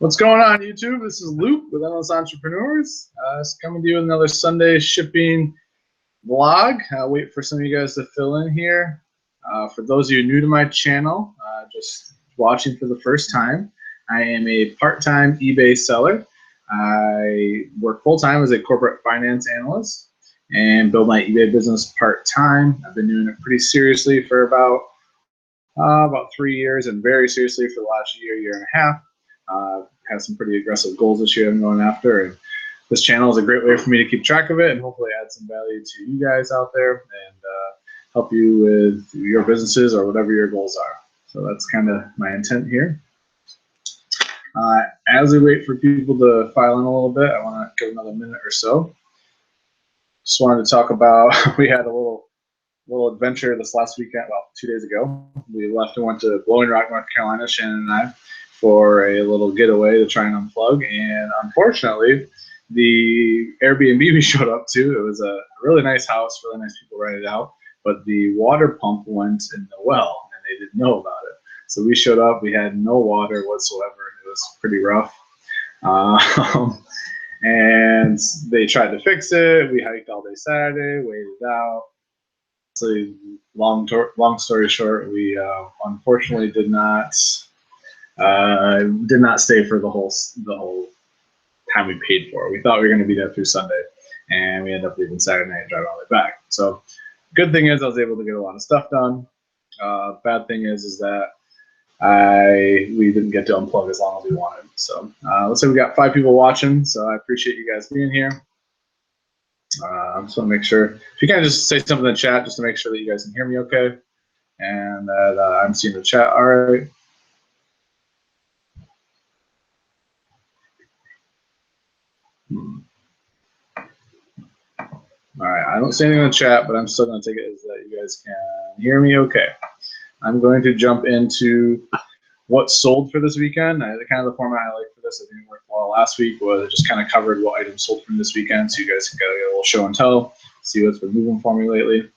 What's going on, YouTube? This is Luke with Endless Entrepreneurs. It's coming to you with another Sunday shipping vlog. Wait for some of you guys to fill in here. For those of you new to my channel, just watching for the first time, I am a part-time eBay seller. I work full-time as a corporate finance analyst and build my eBay business part-time. I've been doing it pretty seriously for about 3 years, and very seriously for the last year and a half. Have some pretty aggressive goals this year I'm going after, and this channel is a great way for me to keep track of it and hopefully add some value to you guys out there and help you with your businesses or whatever your goals are. So that's kind of my intent here. As we wait for people to file in a little bit, I want to give another minute or so. Just wanted to talk about, we had a little adventure this last weekend, well, 2 days ago. We left and went to Blowing Rock, North Carolina, Shannon and I, for a little getaway to try and unplug. And unfortunately, the Airbnb we showed up to, it was a really nice house, really nice people rented it out, but the water pump went in the well and they didn't know about it. So we showed up, we had no water whatsoever. It was pretty rough. And they tried to fix it. We hiked all day Saturday, waited out. So long story short, we unfortunately did not stay for the whole time we paid for. We thought we were going to be there through Sunday, and we ended up leaving Saturday night and driving all the way back. So good thing is I was able to get a lot of stuff done. Bad thing is that we didn't get to unplug as long as we wanted. So let's say we got 5 people watching, so I appreciate you guys being here. I just want to make sure, if you can just say something in the chat just to make sure that you guys can hear me okay, and that I'm seeing the chat all right. All right, I don't see anything in the chat, but I'm still going to take it as that you guys can hear me okay. I'm going to jump into what sold for this weekend. Kind of the format I like for this, I think it worked well last week, was it just kind of covered what items sold from this weekend, so you guys can get a little show and tell, see what's been moving for me lately.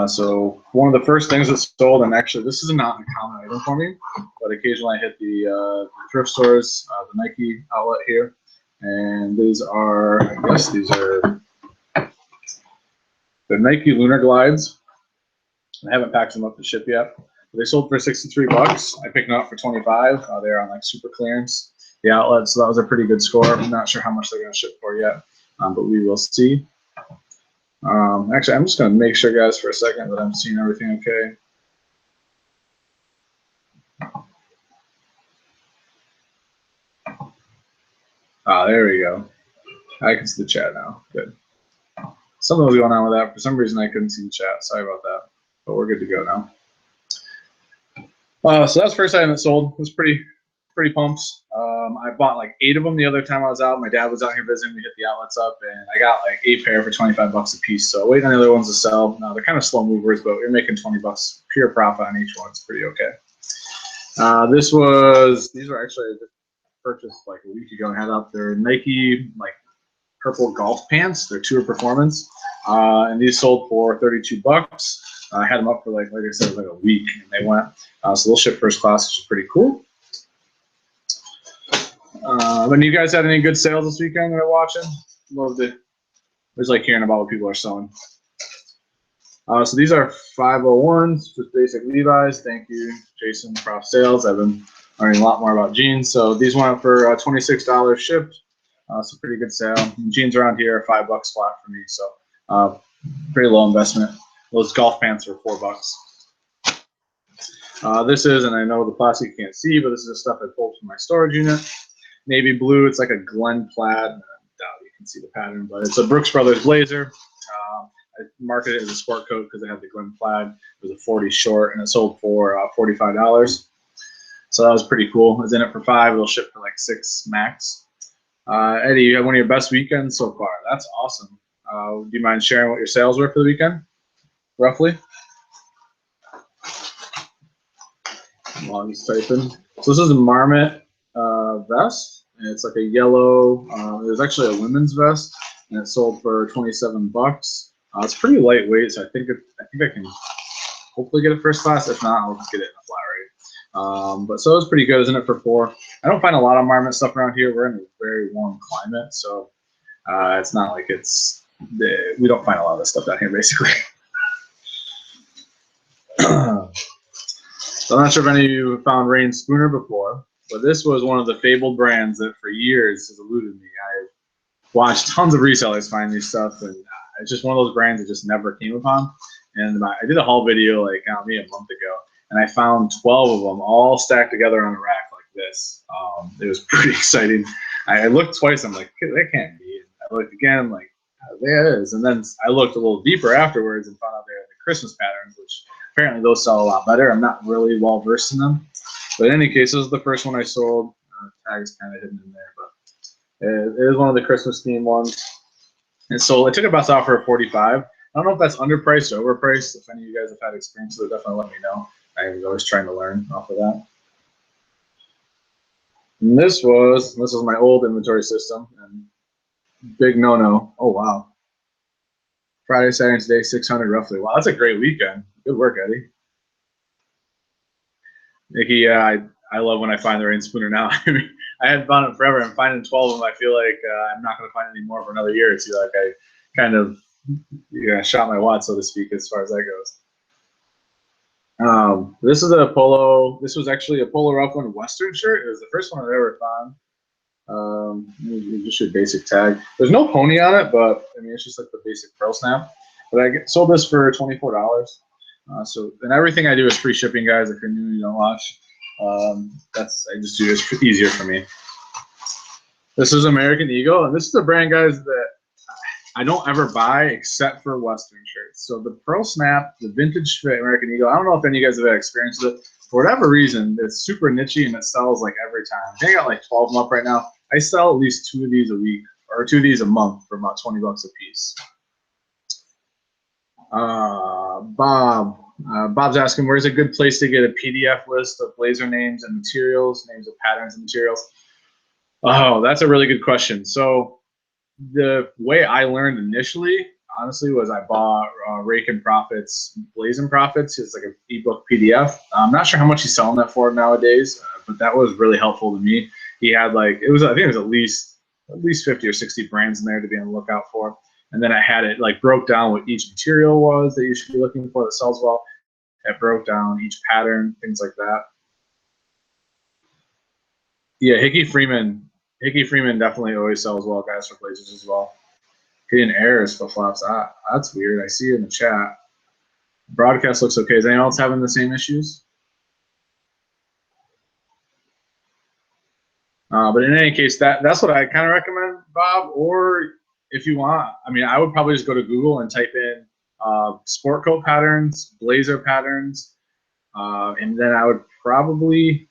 So one of the first things that sold, and actually this is not a common item for me, but occasionally I hit the thrift stores, the Nike outlet here, and these are, I guess these are the Nike Lunar Glides. I haven't packed them up to ship yet. They sold for 63 bucks. I picked them up for 25. They're on like super clearance, the outlet, so that was a pretty good score. I'm not sure how much they're going to ship for yet, but we will see. Actually, I'm just going to make sure, guys, for a second that I'm seeing everything okay. There we go. I can see the chat now. Good. Something was going on with that. For some reason, I couldn't see the chat. Sorry about that, but we're good to go now. So that was the first item that sold. It was pretty pumped. I bought like 8 of them the other time I was out. My dad was out here visiting. We hit the outlets up, and I got like 8 pair for 25 bucks a piece. So waiting on the other ones to sell. Now they're kind of slow movers, but we're making 20 bucks pure profit on each one. It's pretty okay. These were actually I just purchased like a week ago and had out their Nike like purple golf pants. They're Tour Performance, and these sold for 32 bucks. I had them up for like I said, like a week, and they went. So they'll ship first class, which is pretty cool. And you guys had any good sales this weekend that are watching? Loved it. I just like hearing about what people are selling. So these are 501s, just basic Levi's. Thank you, Jason, Prof Sales. I've been learning a lot more about jeans. So these went for $26 shipped. So pretty good sale. And jeans around here are $5 flat for me. So pretty low investment. Those golf pants are $4. This is, and I know the plastic you can't see, but this is the stuff I pulled from my storage unit. Navy blue, it's like a Glen plaid. I doubt you can see the pattern, but it's a Brooks Brothers blazer. I marketed it as a sport coat because it had the Glen plaid. It was a 40 short, and it sold for $45. So that was pretty cool. I was in it for $5. It'll ship for like $6 max. Eddie, you had one of your best weekends so far. That's awesome. Do you mind sharing what your sales were for the weekend, roughly? While he's typing. So this is a Marmot vest, and it's like a yellow. It was actually a women's vest, and it sold for 27 bucks. It's pretty lightweight, so I think I can hopefully get it first class. If not, I'll just get it in a flat rate. But so it was pretty good, isn't it, for 4? I don't find a lot of marmot stuff around here. We're in a very warm climate, so it's not like we don't find a lot of this stuff down here, basically. So I'm not sure if any of you have found Rain Spooner before, but this was one of the fabled brands that for years has eluded me. I've watched tons of resellers find these stuff, and it's just one of those brands that just never came upon. And I did a haul video like maybe a month ago, and I found 12 of them all stacked together on a rack like this. It was pretty exciting. I looked twice. I'm like, that can't be. And I looked again. I'm like, there it is. And then I looked a little deeper afterwards and found out they're the Christmas patterns, which apparently those sell a lot better. I'm not really well versed in them, but in any case, this was the first one I sold. Tag's kind of hidden in there, but it is one of the Christmas themed ones. And so I took about to offer a 45. I don't know if that's underpriced or overpriced. If any of you guys have had experience with it, definitely let me know. I was always trying to learn off of that. And this was my old inventory system, and big no-no. Oh wow. Friday, Saturday, today, 600 roughly. Wow, that's a great weekend. Good work, Eddie. Nikki, I love when I find the Rain Spooner now. I mean, I hadn't found it forever. I'm finding 12 of them. I feel like I'm not going to find any more for another year or two. Like I kind of shot my wad, so to speak, as far as that goes. This is a polo. This was actually a Polo Ralph Lauren Western shirt. It was the first one I ever found. Just your basic tag. There's no pony on it, but I mean it's just like the basic pearl snap. But I sold this for $24. And everything I do is free shipping, guys. If you're new, you don't watch. I just do it's easier for me. This is American Eagle, and this is a brand, guys, that I don't ever buy except for Western shirts. So the Pearl Snap, the vintage fit American Eagle, I don't know if any of you guys have had experience with it. For whatever reason, it's super niche and it sells like every time. I think I got like 12 of them up right now. I sell at least 2 of these a week or 2 of these a month for about $20 a piece. Bob's asking, where's a good place to get a PDF list of blazer names and materials, names of patterns and materials? Oh, that's a really good question. So the way I learned initially, honestly, was I bought Rake and Profits, Blazing Profits. It's like an ebook PDF. I'm not sure how much he's selling that for nowadays, but that was really helpful to me. He had like I think it was at least 50 or 60 brands in there to be on the lookout for. And then I had it like broke down what each material was that you should be looking for that sells well. It broke down each pattern, things like that. Yeah, Hickey Freeman definitely always sells well, guys, for blazers as well. Getting errors flip flops. That's weird. I see it in the chat. Broadcast looks okay. Is anyone else having the same issues? But in any case, that's what I kind of recommend, Bob. Or if you want, I mean, I would probably just go to Google and type in sport coat patterns, blazer patterns, and then I would probably.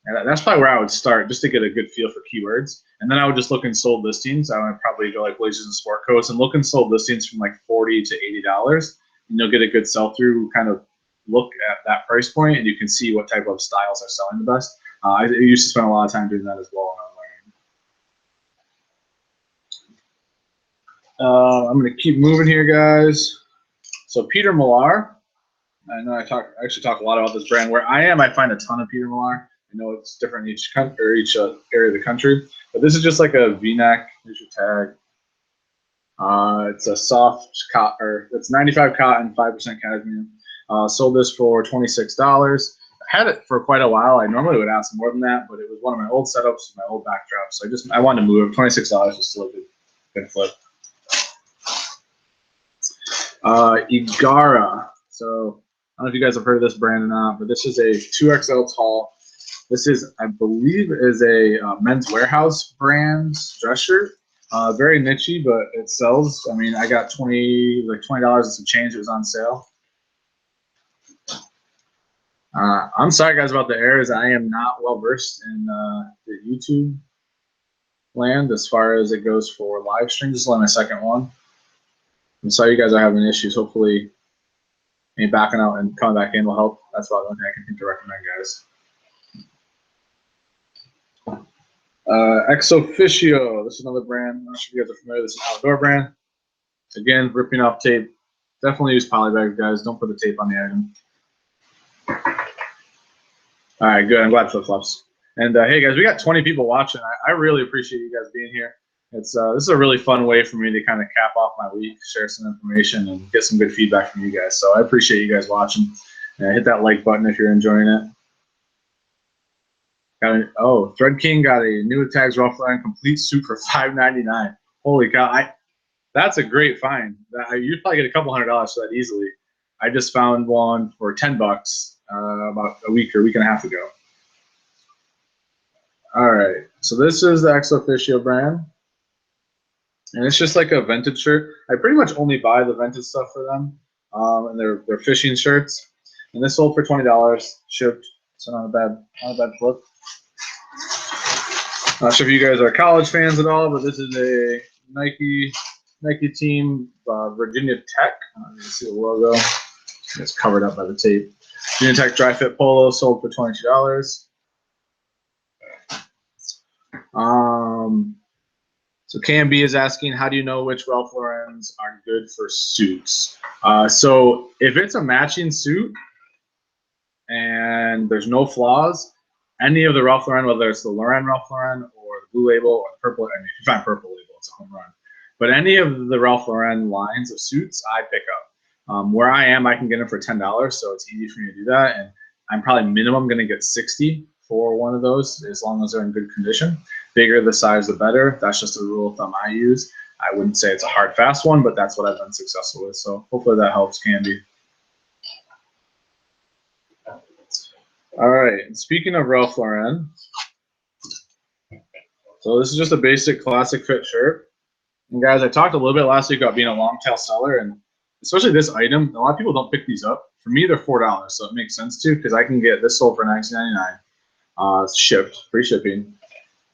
And that's probably where I would start, just to get a good feel for keywords. And then I would just look in sold listings. I would probably go like blazers and sport coats and look in sold listings from like $40 to $80. And you'll get a good sell-through kind of look at that price point, and you can see what type of styles are selling the best. I used to spend a lot of time doing that as well when I'm learning. I'm going to keep moving here, guys. So Peter Millar. I know I actually talk a lot about this brand. Where I am, I find a ton of Peter Millar. I know it's different in each country or each area of the country, but this is just like a V-neck. Here's your tag. It's a soft cotton, or it's 95 cotton, 5% cashmere. Sold this for $26. I had it for quite a while. I normally would ask more than that, but it was one of my old setups, my old backdrops. So I wanted to move it. $26 was still a good flip. Igara. So I don't know if you guys have heard of this brand or not, but this is a 2XL tall. This is, I believe, is a Men's Warehouse brand dress shirt. Very nichey, but it sells. I mean, I got $20 and some change. It was on sale. I'm sorry, guys, about the errors. I am not well versed in the YouTube land as far as it goes for live streams. This is only my second one. I'm sorry you guys are having issues. Hopefully, me backing out and coming back in will help. That's about the only thing I can think to recommend, guys. Ex Officio. This is another brand. I'm not sure if you guys are familiar. This is an outdoor brand. Again, ripping off tape. Definitely use polybags, guys. Don't put the tape on the item. All right, good. I'm glad flip-flops. And hey, guys, we got 20 people watching. I really appreciate you guys being here. It's this is a really fun way for me to kind of cap off my week, share some information, and get some good feedback from you guys. So I appreciate you guys watching. Hit that like button if you're enjoying it. Oh, Thread King got a new tags Ralph Lauren complete suit for $5.99. Holy cow! That's a great find. You'd probably get a couple $100s for that easily. I just found one for $10 about a week or week and a half ago. All right, so this is the Ex Officio brand, and it's just like a vintage shirt. I pretty much only buy the vintage stuff for them, and they're fishing shirts. And this sold for $20, shipped. So not a bad flip. Not sure if you guys are college fans at all, but this is a Nike team, Virginia Tech. You can see the logo. It's covered up by the tape. Virginia Tech dry fit polo sold for $22. So KMB is asking, how do you know which Ralph Laurens are good for suits? So if it's a matching suit and there's no flaws, any of the Ralph Lauren, whether it's the Ralph Lauren or the Blue Label or the Purple, I mean, if you find Purple Label, it's a home run. But any of the Ralph Lauren lines of suits, I pick up. Where I am, I can get them for $10, so it's easy for me to do that. And I'm probably minimum going to get $60 for one of those, as long as they're in good condition. Bigger the size, the better. That's just a rule of thumb I use. I wouldn't say it's a hard, fast one, but that's what I've been successful with. So hopefully that helps, Candy. All right, speaking of Ralph Lauren, so this is just a basic classic fit shirt. And guys, I talked a little bit last week about being a long tail seller, and especially this item, a lot of people don't pick these up. For me, they're $4, so it makes sense too, because I can get this sold for $19.99. It's shipped, free shipping.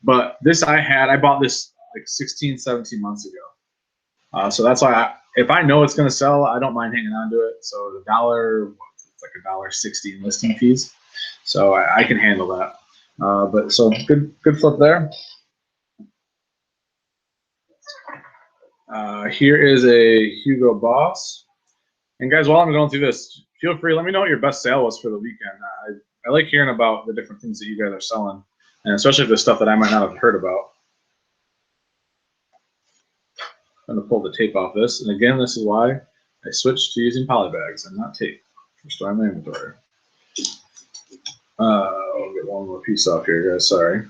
But this I bought this like 16, 17 months ago. So that's why if I know it's going to sell, I don't mind hanging on to it. So the dollar, it's like $1.60 in listing fees. So I can handle that. But so good flip there. Here is a Hugo Boss. And guys, while I'm going through this, feel free, let me know what your best sale was for the weekend. I like hearing about the different things that you guys are selling, and especially if there's stuff that I might not have heard about. I'm going to pull the tape off this. And again, this is why I switched to using poly bags and not tape for storing my inventory. I'll get one more piece off here, guys. Sorry.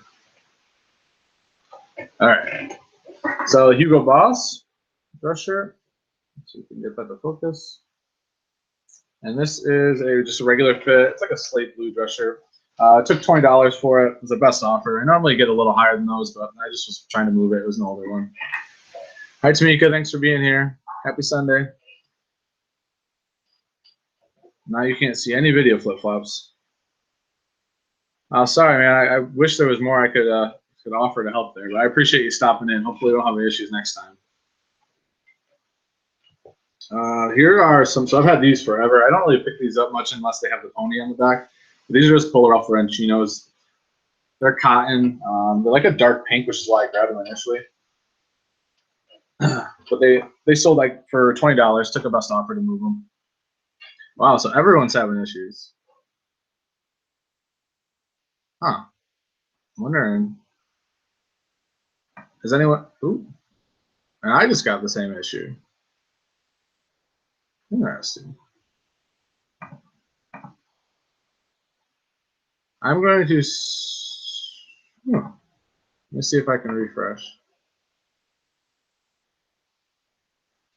All right. So Hugo Boss dress shirt. So you can get that to focus. And this is just a regular fit. It's like a slate blue dress shirt. I took $20 for it. It was the best offer. I normally get a little higher than those, but I just was trying to move it. It was an older one. Hi, Tamika. Thanks for being here. Happy Sunday. Now you can't see any video flip-flops. Sorry, man. I wish there was more I could offer to help there, but I appreciate you stopping in. Hopefully we don't have any issues next time. Here are some. So I've had these forever. I don't really pick these up much unless they have the pony on the back. But these are just Polar Ralph Lauren chinos. They're cotton. They're like a dark pink, which is why I grabbed them initially. But they sold like for $20. Took a best offer to move them. Wow, so everyone's having issues. Huh. I'm wondering, is anyone? Ooh, and I just got the same issue. Interesting. I'm going to. Let me see if I can refresh.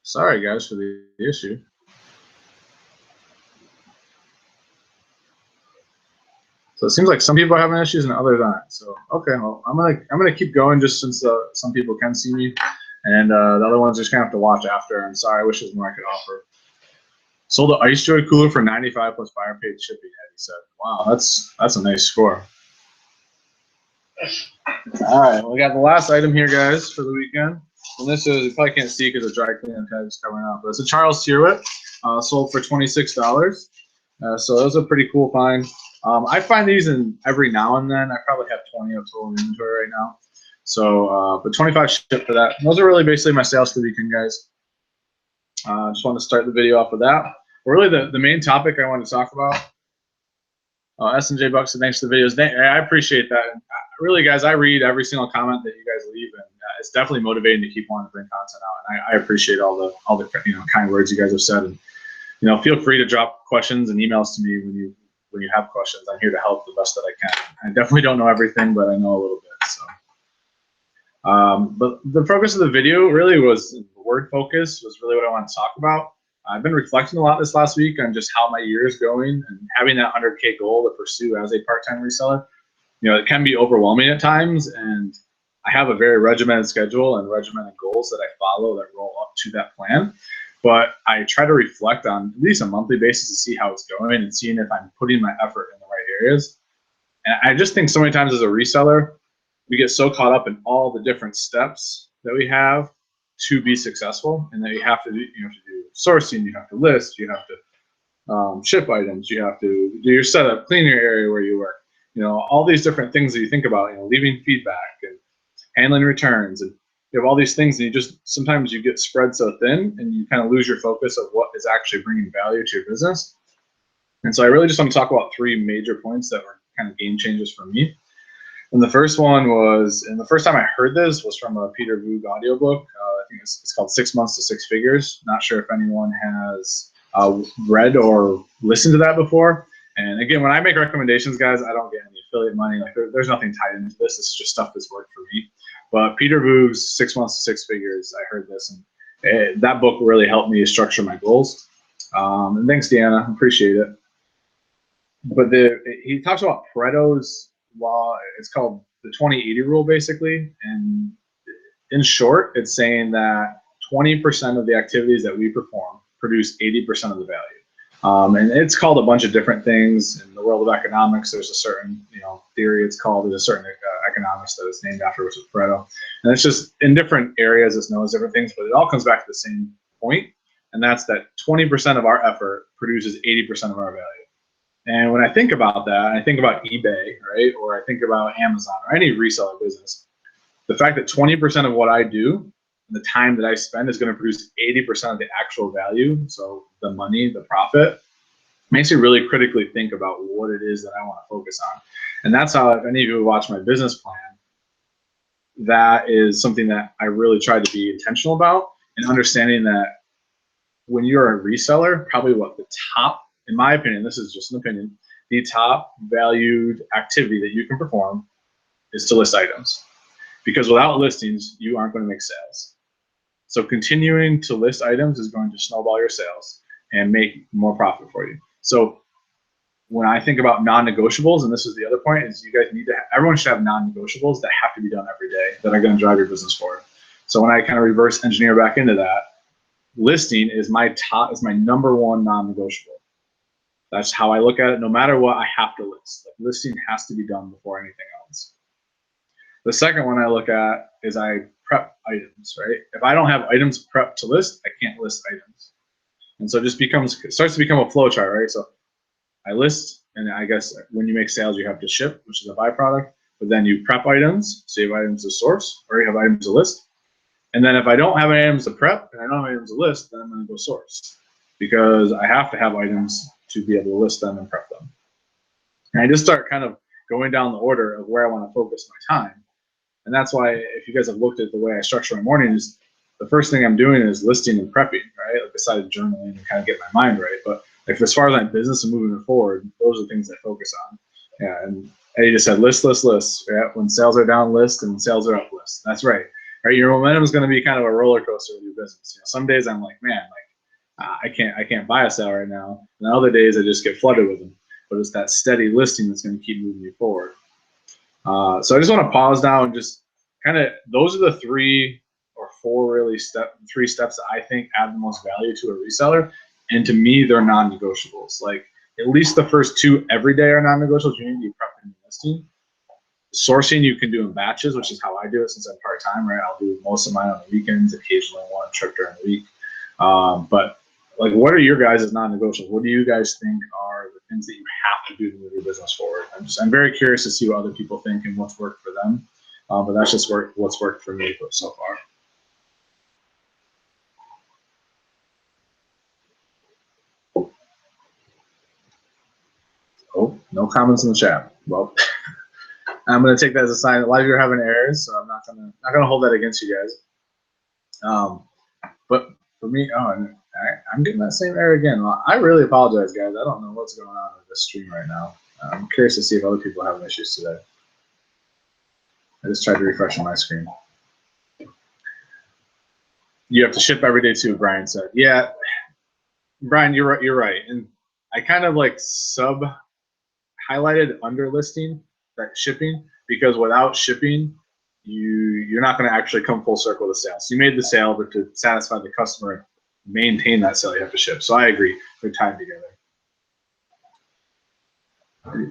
Sorry, guys, for the issue. So it seems like some people are having issues and others aren't. So okay, well, I'm gonna keep going just since some people can see me, and the other ones are just gonna have to watch after. I'm sorry, I wish there was more I could offer. Sold the Ice Joy cooler for $95 plus buyer paid shipping. Eddie said, "Wow, that's a nice score." All right, well, we got the last item here, guys, for the weekend. And this is, you probably can't see because the dry cleaning tag is covering up, but it's a Charles Hewitt, sold for $26. So those are pretty cool find. I find these in every now and then. I probably have 20 of total inventory right now. So, but 25 shipped for that. Those are really basically my sales for the weekend, guys. Just want to start the video off with that. Really, the main topic I want to talk about SNJ Bucks, and thanks for the videos. I appreciate that. And really, guys, I read every single comment that you guys leave, and it's definitely motivating to keep wanting to bring content out. And I appreciate all the kind words you guys have said. And feel free to drop questions and emails to me when you have questions. I'm here to help the best that I can. I definitely don't know everything, but I know a little bit. So, but the focus of the video really was the word focus was really what I want to talk about. I've been reflecting a lot this last week on just how my year is going and having that 100K goal to pursue as a part-time reseller. It can be overwhelming at times, and I have a very regimented schedule and regimented goals that I follow that roll up to that plan. But I try to reflect on at least a monthly basis to see how it's going and seeing if I'm putting my effort in the right areas. And I just think so many times as a reseller, we get so caught up in all the different steps that we have to be successful, and that you have to do sourcing, you have to list, you have to ship items, you have to do your setup, clean your area where you work, all these different things that you think about, leaving feedback and handling returns, and you have all these things, and sometimes you get spread so thin and you kind of lose your focus of what is actually bringing value to your business. And so I really just want to talk about 3 major points that were kind of game changers for me. And the first one was, and the first time I heard this was from a Peter Voog audiobook. I think it's called 6 Months to 6 Figures. Not sure if anyone has read or listened to that before. And again, when I make recommendations, guys, I don't get any affiliate money. Like there's nothing tied into this. This is just stuff that's worked for me. But Peter Voog's 6 Months to 6 Figures, I heard this, and that book really helped me structure my goals. And thanks, Deanna, appreciate it. But he talks about Pareto's law. It's called the 20-80 rule, basically. And in short, it's saying that 20% of the activities that we perform produce 80% of the value. And it's called a bunch of different things. In the world of economics, there's a certain theory it's called. There's a certain economist that it's named after, which is Pareto. And it's just in different areas, it's known as different things, but it all comes back to the same point. And that's that 20% of our effort produces 80% of our value. And when I think about that, I think about eBay, right? Or I think about Amazon or any reseller business. The fact that 20% of what I do, the time that I spend, is going to produce 80% of the actual value, so the money, the profit, makes me really critically think about what it is that I want to focus on. And that's how, if any of you watch my business plan, that is something that I really try to be intentional about, and understanding that when you're a reseller, probably the top, in my opinion, this is just an opinion, the top valued activity that you can perform is to list items. Because without listings, you aren't going to make sales. So continuing to list items is going to snowball your sales and make more profit for you. So when I think about non-negotiables, and this is the other point, is you guys need to, everyone should have non-negotiables that have to be done every day that are going to drive your business forward. So when I kind of reverse engineer back into that, listing is my number 1 non-negotiable. That's how I look at it. No matter what, I have to list. Like, listing has to be done before anything else. The second one I look at is I prep items, right? If I don't have items prepped to list, I can't list items. And so it starts to become a flow chart, right? So I list, and I guess when you make sales, you have to ship, which is a byproduct. But then you prep items, so you have items to source, or you have items to list. And then if I don't have items to prep and I don't have items to list, then I'm going to go source, because I have to have items to be able to list them and prep them. And I just start kind of going down the order of where I want to focus my time. And that's why, if you guys have looked at the way I structure my mornings, the first thing I'm doing is listing and prepping, right? Like, besides journaling and kind of get my mind right. But if as far as my business and moving it forward, those are the things I focus on. Yeah, and Eddie just said list. Yeah, when sales are down, list, and when sales are up, list. That's right. Right, your momentum is going to be kind of a roller coaster with your business. Some days I'm like, man, I can't buy a sale right now. And other days I just get flooded with them. But it's that steady listing that's going to keep moving you forward. So I just want to pause now and just kind of, those are the 3 or 4 really 3 steps that I think add the most value to a reseller. And to me, they're non-negotiables. Like, at least the first 2 every day are non-negotiables. You need to be prepping and listing. Sourcing you can do in batches, which is how I do it since I'm part-time, right? I'll do most of mine on the weekends, occasionally 1 trip during the week. But like, what are your guys' non-negotiables? What do you guys think are the things that you have to do to move your business forward? I'm very curious to see what other people think and what's worked for them. But that's just what's worked for me so far. Oh, no No comments in the chat. Well, I'm gonna take that as a sign that a lot of you are having errors, so I'm not gonna hold that against you guys. But for me, I'm getting that same error again. Well, I really apologize, guys. I don't know what's going on with this stream right now. I'm curious to see if other people are having issues today. I just tried to refresh my screen. You have to ship every day too, Brian said. Yeah, Brian, you're right. You're right. And I kind of like highlighted under listing that shipping, because without shipping, you're not going to actually come full circle with the sale. So you made the sale, but to satisfy the customer, maintain that sale, you have to ship. So I agree. They're tied together.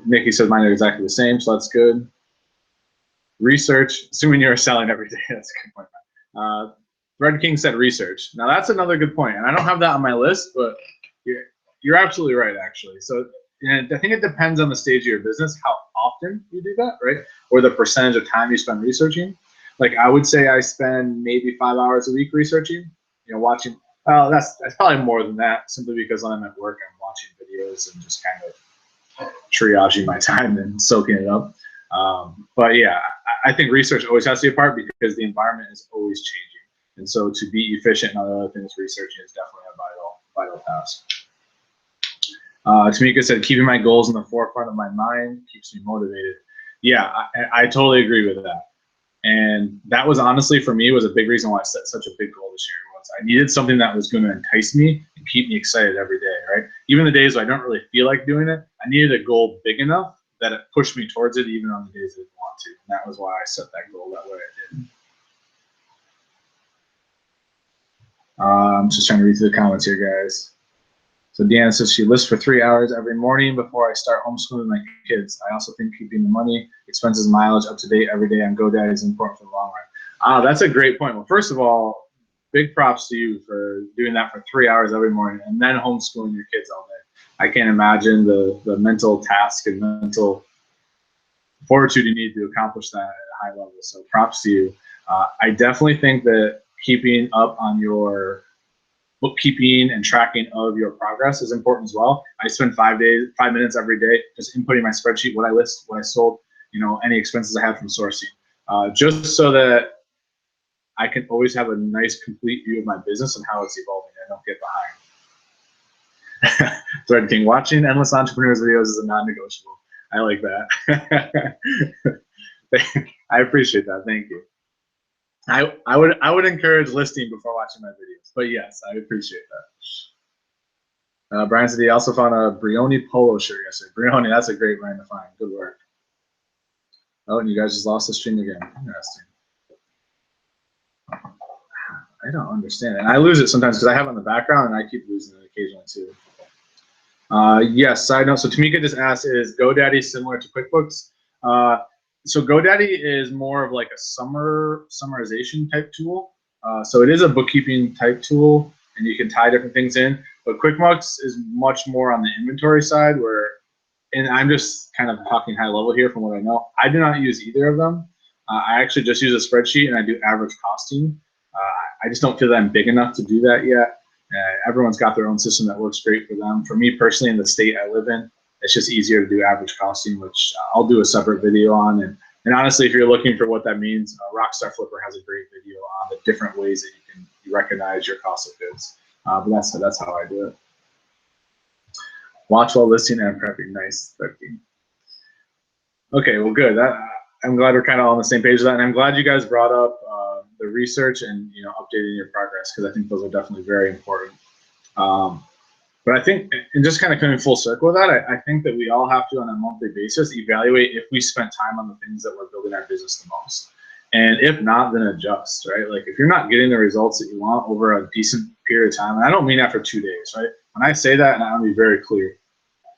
Nikki says mine are exactly the same, so that's good. Research, assuming you're selling every day. That's a good point. Red King said research. Now that's another good point, and I don't have that on my list, but you're absolutely right, actually. So and I think it depends on the stage of your business, how often you do that, right? Or the percentage of time you spend researching. Like I would say I spend maybe 5 hours a week researching, watching. Well, that's probably more than that, simply because when I'm at work, I'm watching videos and just kind of triaging my time and soaking it up. But yeah, I think research always has to be a part because the environment is always changing. And so to be efficient in other things, researching is definitely a vital task. Tamika said, keeping my goals in the forefront of my mind keeps me motivated. Yeah, I totally agree with that. And that was honestly, for me, was a big reason why I set such a big goal this year. Was I needed something that was going to entice me and keep me excited every day, right? Even the days where I don't really feel like doing it, I needed a goal big enough that it pushed me towards it even on the days I didn't want to. And that was why I set that goal that way I did. I'm just trying to read through the comments here, guys. So Deanna says she lists for 3 hours every morning before I start homeschooling my kids. I also think keeping the money, expenses, mileage up to date every day on GoDaddy is important for the long run. That's a great point. Well, first of all, big props to you for doing that for 3 hours every morning and then homeschooling your kids all day. I can't imagine the mental task and mental fortitude you need to accomplish that at a high level. So props to you. I definitely think that keeping up on your bookkeeping and tracking of your progress is important as well. I spend 5 minutes every day just inputting my spreadsheet, what I list, what I sold, any expenses I have from sourcing, just so that I can always have a nice, complete view of my business and how it's evolving. I don't get behind. Thread King, watching endless entrepreneurs videos is a non-negotiable. I like that. I appreciate that. Thank you. I would encourage listing before watching my videos, but yes, I appreciate that. Brian said he also found a Brioni polo shirt yesterday. Brioni, that's a great brand to find. Good work. Oh, and you guys just lost the stream again. Interesting. I don't understand it. And I lose it sometimes because I have it in the background and I keep losing it occasionally too. Yes, side note. So Tamika just asked, is GoDaddy similar to QuickBooks? So GoDaddy is more of like a summarization type tool. So it is a bookkeeping type tool and you can tie different things in. But QuickBooks is much more on the inventory side and I'm just kind of talking high level here from what I know. I do not use either of them. I actually just use a spreadsheet and I do average costing. I just don't feel that I'm big enough to do that yet. Everyone's got their own system that works great for them. For me personally, in the state I live in, it's just easier to do average costing, which I'll do a separate video on. And honestly, if you're looking for what that means, Rockstar Flipper has a great video on the different ways that you can recognize your cost of goods. But that's how I do it. Watch while listing and prepping. Nice. Okay, well, good. I'm glad we're kind of all on the same page with that, and I'm glad you guys brought up the research and updating your progress, because I think those are definitely very important. But I think, and just kind of coming full circle with that, I think that we all have to, on a monthly basis, evaluate if we spent time on the things that we're building our business the most. And if not, then adjust, right? Like if you're not getting the results that you want over a decent period of time, and I don't mean after 2 days, right? When I say that, and I want to be very clear,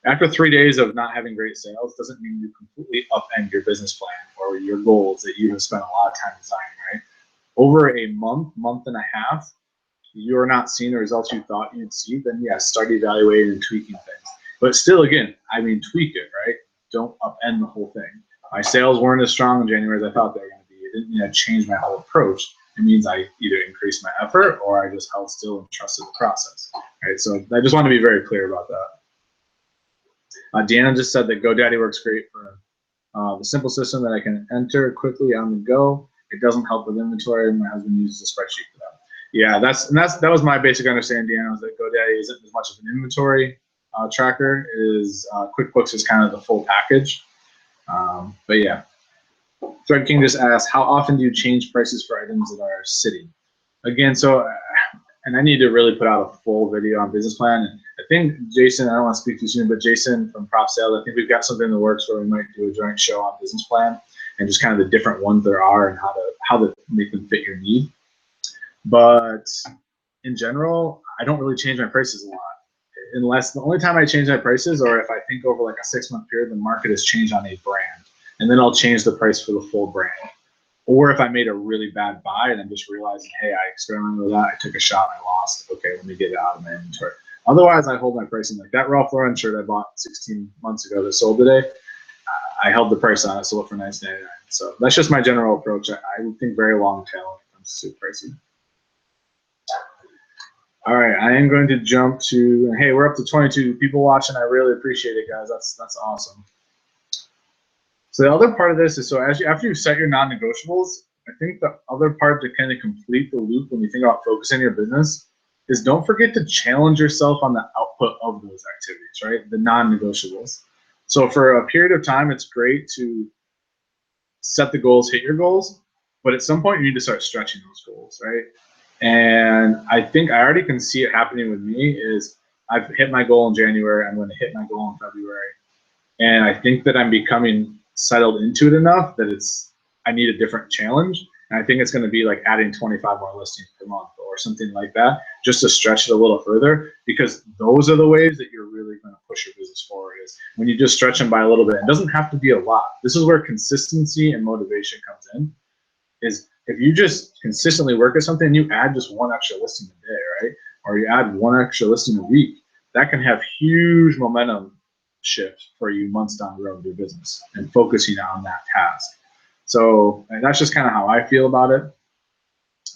after 3 days of not having great sales doesn't mean you completely upend your business plan or your goals that you have spent a lot of time designing, right? Over a month and a half, you're not seeing the results you thought you'd see, then yes, start evaluating and tweaking things. But still, again, I mean, tweak it, right? Don't upend the whole thing. My sales weren't as strong in January as I thought they were going to be. It didn't mean I changed my whole approach. It means I either increased my effort or I just held still and trusted the process, right? So I just want to be very clear about that. Deanna just said that GoDaddy works great for the simple system that I can enter quickly on the go. It doesn't help with inventory. My husband uses a spreadsheet for that. Yeah, that was my basic understanding, Deanna, was that GoDaddy isn't as much of an inventory tracker. QuickBooks is kind of the full package. But yeah. Thread King just asked, how often do you change prices for items that are sitting? Again, and I need to really put out a full video on business plan. And I think Jason, I don't want to speak too soon, but Jason from Prop Sale, I think we've got something in the works where we might do a joint show on business plan and just kind of the different ones there are and how to make them fit your need. But in general, I don't really change my prices a lot. Unless the only time I change my prices, or if I think over like a 6-month period, the market has changed on a brand, and then I'll change the price for the full brand. Or if I made a really bad buy and I'm just realizing, hey, I experimented with that, I took a shot and I lost. Okay, let me get it out of my inventory. Otherwise, I hold my pricing. Like that Ralph Lauren shirt I bought 16 months ago that sold today, I held the price on it, sold it for $9.99. So that's just my general approach. I would think very long tail when it comes to pricing. All right, I am going to jump to, hey, we're up to 22 people watching. I really appreciate it, guys. That's awesome. So the other part of this is, after you set your non-negotiables, I think the other part to kind of complete the loop when you think about focusing your business is don't forget to challenge yourself on the output of those activities, right? The non-negotiables. So for a period of time, it's great to set the goals, hit your goals, but at some point you need to start stretching those goals, right? And I think I already can see it happening with me is I've hit my goal in January, I'm going to hit my goal in February. And I think that I'm becoming settled into it enough that I need a different challenge. And I think it's going to be like adding 25 more listings per month or something like that, just to stretch it a little further, because those are the ways that you're really going to push your business forward, is when you just stretch them by a little bit. It doesn't have to be a lot. This is where consistency and motivation comes in, is if you just consistently work at something, you add just one extra listing a day, right? Or you add one extra listing a week, that can have huge momentum shift for you months down the road of your business and focusing on that task. So that's just kind of how I feel about it.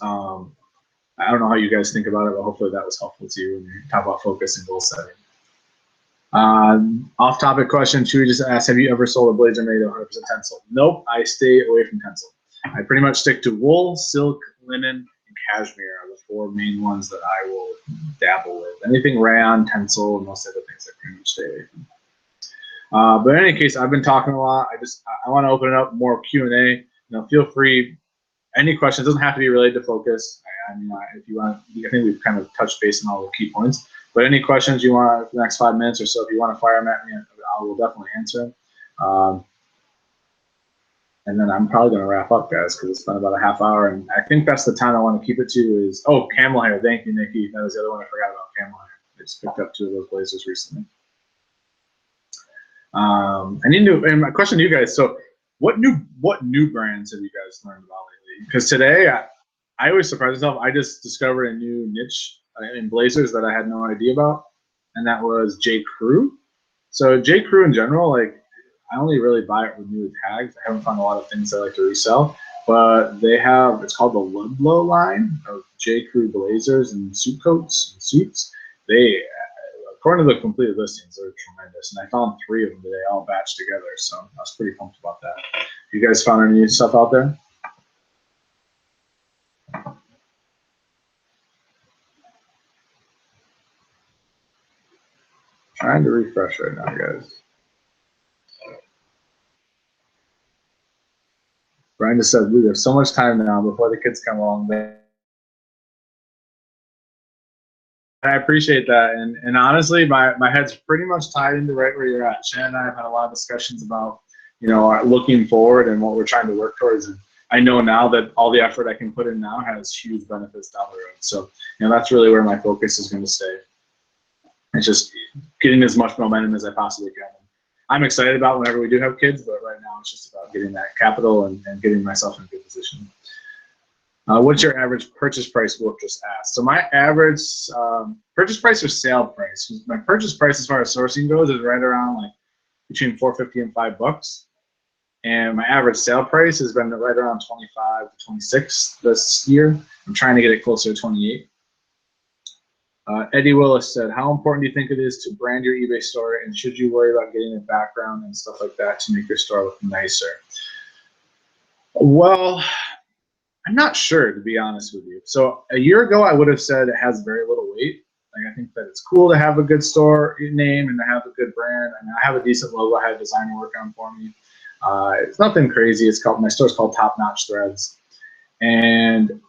I don't know how you guys think about it, but hopefully that was helpful to you when you talk about focus and goal setting. Off-topic question, Chewy just asked, have you ever sold a blazer made of 100% tencel? Nope, I stay away from tencel. I pretty much stick to wool, silk, linen, and cashmere are the 4 main ones that I will dabble with. Anything rayon, tencel, and most other things I pretty much stay away from. But in any case, I've been talking a lot. I want to open it up more Q&A. Feel free. Any questions, doesn't have to be related to focus. If you want, I think we've kind of touched base on all the key points. But any questions you want for the next 5 minutes or so, if you want to fire them at me, I will definitely answer them. And then I'm probably going to wrap up, guys, because it's been about a half hour. And I think that's the time I want to keep it to is, camel hair. Thank you, Nikki. That was the other one I forgot about, camel hair. I just picked up 2 of those blazers recently. And my question to you guys, so what new brands have you guys learned about lately? Because today, I always surprise myself. I just discovered a new niche in blazers that I had no idea about, and that was J. Crew. So J. Crew in general, like, I only really buy it with new tags. I haven't found a lot of things I like to resell, but they have, it's called the Ludlow line of J. Crew blazers and suit coats and suits. They, according to the completed listings, they're tremendous. And I found 3 of them today, all batched together. So I was pretty pumped about that. You guys found any new stuff out there? Trying to refresh right now, guys. Brian just said, we have so much time now before the kids come along. I appreciate that. And honestly, my head's pretty much tied into right where you're at. Shannon and I have had a lot of discussions about, looking forward and what we're trying to work towards. And I know now that all the effort I can put in now has huge benefits down the road. So, that's really where my focus is going to stay. It's just getting as much momentum as I possibly can. I'm excited about whenever we do have kids, but right now it's just about getting that capital and getting myself in a good position. What's your average purchase price? Wolf just asked. So my average purchase price or sale price? My purchase price as far as sourcing goes is right around like between $4.50 and $5. And my average sale price has been right around 25 to 26 this year. I'm trying to get it closer to 28. Eddie Willis said, how important do you think it is to brand your eBay store, and should you worry about getting a background and stuff like that to make your store look nicer? Well, I'm not sure, to be honest with you. So a year ago, I would have said it has very little weight. Like, I think that it's cool to have a good store name and to have a good brand. I mean, I have a decent logo. I had a designer work on for me. It's nothing crazy. It's called, my store's called Top Notch Threads. And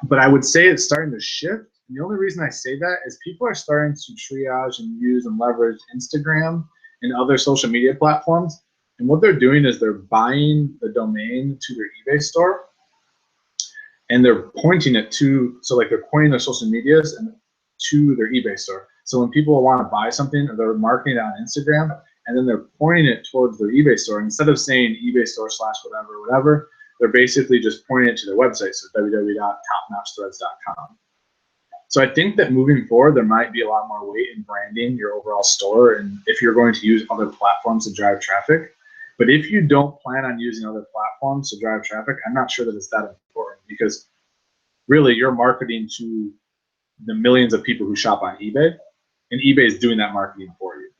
but I would say it's starting to shift. And the only reason I say that is people are starting to triage and use and leverage Instagram and other social media platforms. And what they're doing is they're buying the domain to their eBay store, and they're pointing it to, so like they're pointing their social medias and to their eBay store. So when people want to buy something, they're marketing it on Instagram, and then they're pointing it towards their eBay store. And instead of saying eBay store / whatever, they're basically just pointing it to their website, so www.topnotchthreads.com. So I think that moving forward, there might be a lot more weight in branding your overall store, and if you're going to use other platforms to drive traffic. But if you don't plan on using other platforms to drive traffic, I'm not sure that it's that important, because really you're marketing to the millions of people who shop on eBay, and eBay is doing that marketing for you.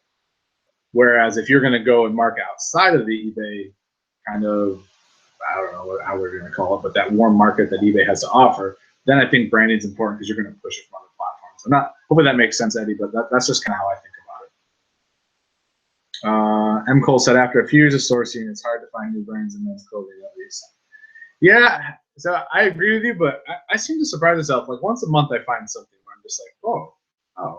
Whereas if you're going to go and market outside of the eBay kind of, I don't know how we're going to call it, but that warm market that eBay has to offer, then I think branding is important, because you're going to push it from other platforms. I'm not, hopefully that makes sense, Eddie, but that's just kind of how I think about it. M. Cole said, after a few years of sourcing, it's hard to find new brands in men's clothing, at least. Yeah, so I agree with you, but I seem to surprise myself. Like once a month I find something where I'm just like, oh,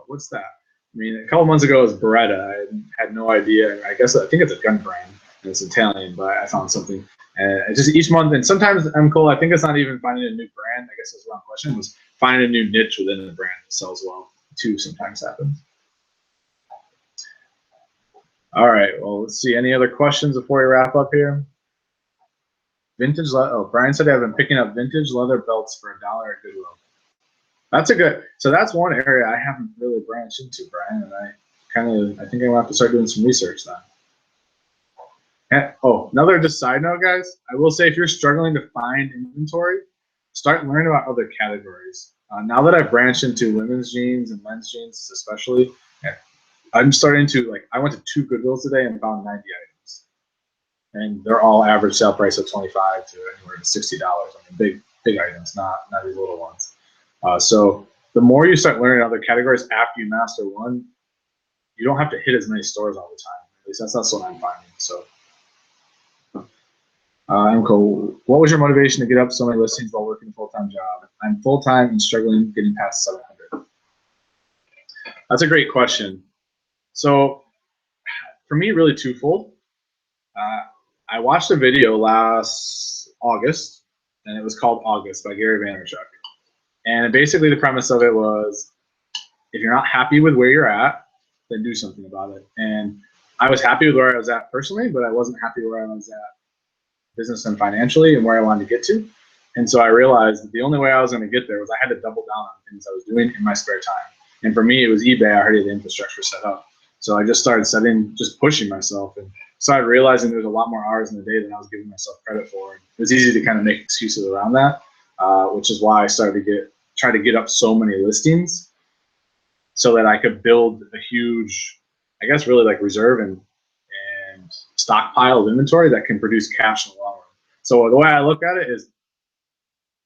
what's that? I mean, a couple months ago it was Beretta. I had no idea. I think it's a gun brand, and it's Italian, but I found something. And just each month, and sometimes, I'm Cole, I think it's not even finding a new brand. I guess that's the wrong question. It was finding a new niche within the brand that sells well, too, sometimes happens. All right, well, let's see. Any other questions before we wrap up here? Vintage leather. Oh, Brian said I've been picking up vintage leather belts for $1 at Goodwill. That's a good. So that's one area I haven't really branched into, Brian, and I think I'm gonna have to start doing some research then. And, oh, another just side note, guys. I will say if you're struggling to find inventory, start learning about other categories. Now that I've branched into women's jeans and men's jeans, especially, I'm starting to I went to 2 Goodwills today and found 90 items. And they're all average sale price of $25 to anywhere to $60. I mean, big items, not these little ones. So the more you start learning other categories after you master one, you don't have to hit as many stores all the time. At least that's what I'm finding. So, Emco, what was your motivation to get up so many listings while working a full-time job? I'm full-time and struggling getting past 700. That's a great question. So for me, really twofold. I watched a video last August, and it was called August by Gary Vaynerchuk. And basically the premise of it was, if you're not happy with where you're at, then do something about it. And I was happy with where I was at personally, but I wasn't happy where I was at business and financially and where I wanted to get to. And so I realized that the only way I was going to get there was I had to double down on things I was doing in my spare time. And for me, it was eBay. I already had the infrastructure set up. So I just started just pushing myself, and started realizing there was a lot more hours in the day than I was giving myself credit for. And it was easy to kind of make excuses around that, which is why I started to try to get up so many listings so that I could build a huge, I guess, really reserve and stockpile of inventory that can produce cash in the long run. So the way I look at it is,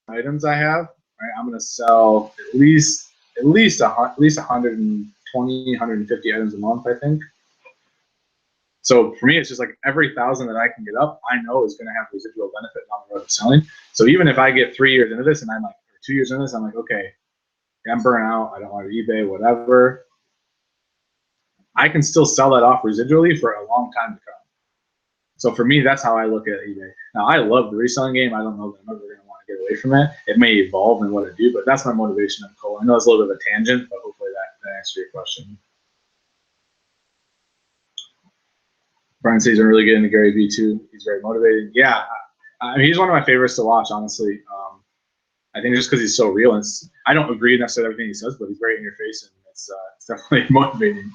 items I have, right, I'm going to sell at least 120, 150 items a month, I think. So for me, it's just every 1,000 that I can get up, I know is going to have residual benefit on the road of selling. So even if I get 3 years into this and I'm or 2 years into this, I'm okay, I'm burnt out, I don't want to eBay, whatever. I can still sell that off residually for a long time to come. So for me, that's how I look at eBay. Now, I love the reselling game. I don't know that I'm ever going to want to get away from it. It may evolve in what I do, but that's my motivation, Nicole. I know it's a little bit of a tangent, but hopefully that answers your question. Brian says I'm really getting into Gary Vee too. He's very motivated. Yeah, I mean, he's one of my favorites to watch, honestly. I think just because he's so real. And I don't agree necessarily with everything he says, but he's very in your face, and it's definitely motivating.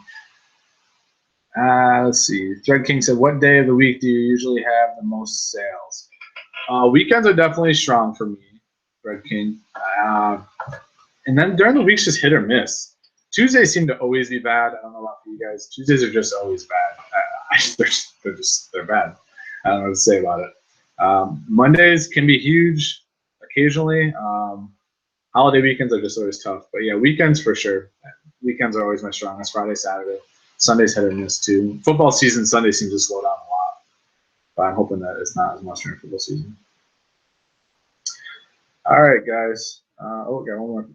Let's see. Thread King said, what day of the week do you usually have the most sales? Weekends are definitely strong for me, Thread King. And then during the week's just hit or miss. Tuesdays seem to always be bad. I don't know about you guys. Tuesdays are just always bad. They're bad. I don't know what to say about it. Mondays can be huge occasionally. Holiday weekends are just always tough. But yeah, weekends for sure. Weekends are always my strongest. Friday, Saturday. Sunday's hit or miss too. Football season, Sunday seems to slow down a lot. But I'm hoping that it's not as much during football season. All right, guys. Okay, one more.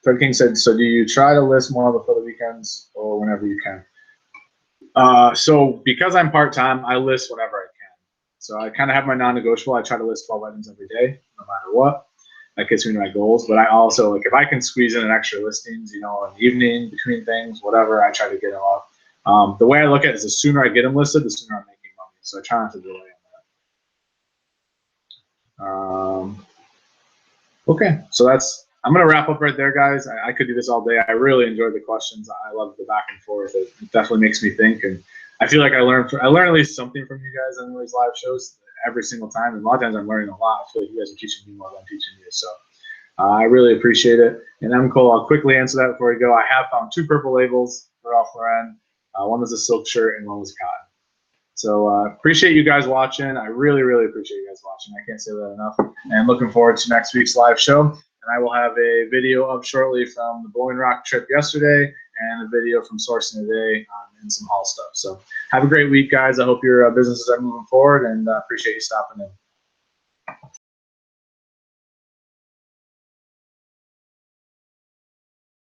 Fred King said, so do you try to list more before the weekends or whenever you can? So because I'm part-time, I list whenever I can. So I kind of have my non-negotiable. I try to list 12 items every day, no matter what. That gets me to my goals. But I also, like, if I can squeeze in an extra listings, you know, in the evening, between things, whatever, I try to get them off. The way I look at it is the sooner I get them listed, the sooner I'm making money. So I try not to delay on that. Okay, so I'm going to wrap up right there, guys. I could do this all day. I really enjoyed the questions. I love the back and forth. It definitely makes me think, and I feel like I learn at least something from you guys on these live shows every single time. And a lot of times I'm learning a lot. I feel like you guys are teaching me more than I'm teaching you. So I really appreciate it. And I'm Cole. I'll quickly answer that before we go. I have found 2 purple labels for Ralph Lauren. One was a silk shirt and one was cotton. So appreciate you guys watching. I really, really appreciate you guys watching. I can't say that enough. And looking forward to next week's live show. And I will have a video up shortly from the Blowing Rock trip yesterday and a video from sourcing today and some haul stuff. So have a great week, guys. I hope your businesses are moving forward, and appreciate you stopping in.